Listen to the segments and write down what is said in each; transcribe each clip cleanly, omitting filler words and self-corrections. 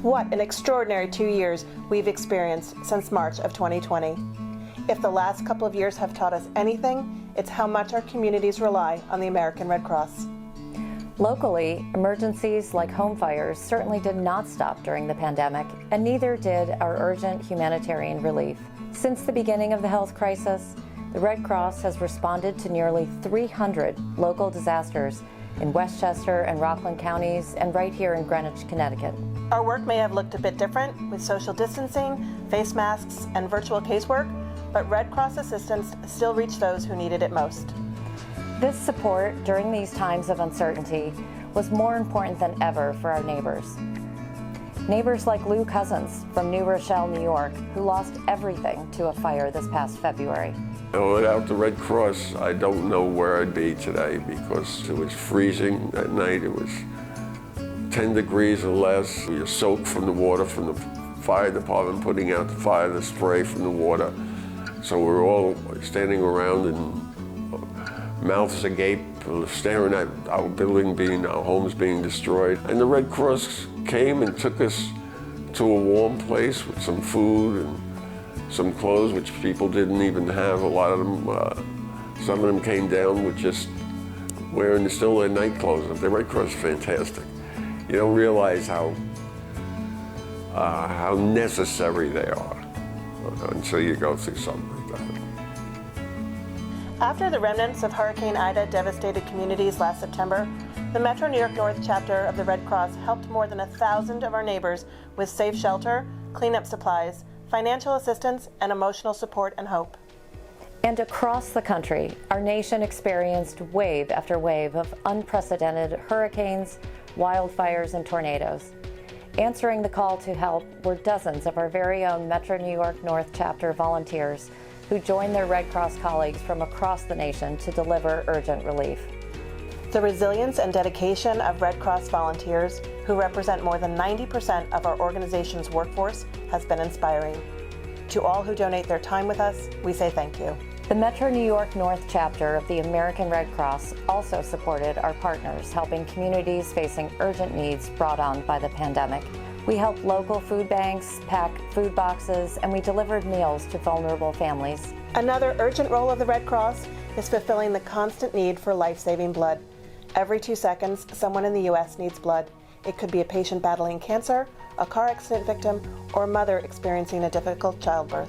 What an extraordinary 2 years we've experienced since March of 2020. If the last couple of years have taught us anything, it's how much our communities rely on the American Red Cross. Locally, emergencies like home fires certainly did not stop during the pandemic, and neither did our urgent humanitarian relief. Since the beginning of the health crisis, the Red Cross has responded to nearly 300 local disasters in Westchester and Rockland counties and right here in Greenwich, Connecticut. Our work may have looked a bit different with social distancing, face masks, and virtual casework, but Red Cross assistance still reached those who needed it most. This support during these times of uncertainty was more important than ever for our neighbors. Neighbors like Lou Cousins from New Rochelle, New York, who lost everything to a fire this past February. Without the Red Cross, I don't know where I'd be today because it was freezing at night. It was 10 degrees or less. You're soaked from the water from the fire department putting out the fire, the spray from the water. So we're all standing around and mouths agape, staring at our homes being destroyed. And the Red Cross came and took us to a warm place with some food and some clothes, which people didn't even have. A lot of them, some of them came down with just wearing still their night clothes. The Red Cross is fantastic. You don't realize how necessary they are until you go through something like that. After the remnants of Hurricane Ida devastated communities last September, the Metro New York North chapter of the Red Cross helped more than 1,000 of our neighbors with safe shelter, cleanup supplies, financial assistance, and emotional support and hope. And across the country, our nation experienced wave after wave of unprecedented hurricanes, wildfires, and tornadoes. Answering the call to help were dozens of our very own Metro New York North chapter volunteers who joined their Red Cross colleagues from across the nation to deliver urgent relief. The resilience and dedication of Red Cross volunteers, who represent more than 90% of our organization's workforce, has been inspiring. To all who donate their time with us, we say thank you. The Metro New York North chapter of the American Red Cross also supported our partners, helping communities facing urgent needs brought on by the pandemic. We helped local food banks pack food boxes, and we delivered meals to vulnerable families. Another urgent role of the Red Cross is fulfilling the constant need for life-saving blood. Every 2 seconds, someone in the U.S. needs blood. It could be a patient battling cancer, a car accident victim, or a mother experiencing a difficult childbirth.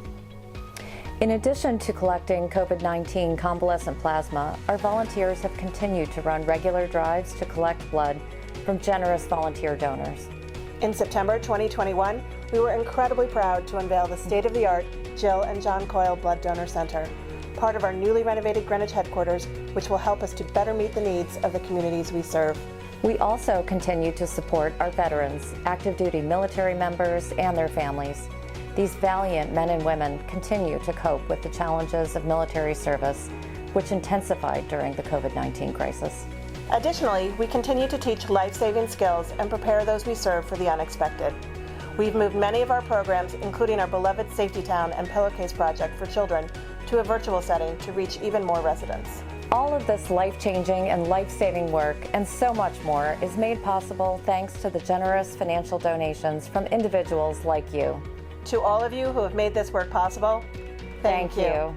In addition to collecting COVID-19 convalescent plasma, our volunteers have continued to run regular drives to collect blood from generous volunteer donors. In September 2021, we were incredibly proud to unveil the state-of-the-art Jill and John Coyle Blood Donor Center, part of our newly renovated Greenwich headquarters, which will help us to better meet the needs of the communities we serve. We also continue to support our veterans, active duty military members, and their families. These valiant men and women continue to cope with the challenges of military service, which intensified during the COVID-19 crisis. Additionally, we continue to teach life-saving skills and prepare those we serve for the unexpected. We've moved many of our programs, including our beloved Safety Town and Pillowcase Project for children, to a virtual setting to reach even more residents. All of this life-changing and life-saving work and so much more is made possible thanks to the generous financial donations from individuals like you. To all of you who have made this work possible, thank you.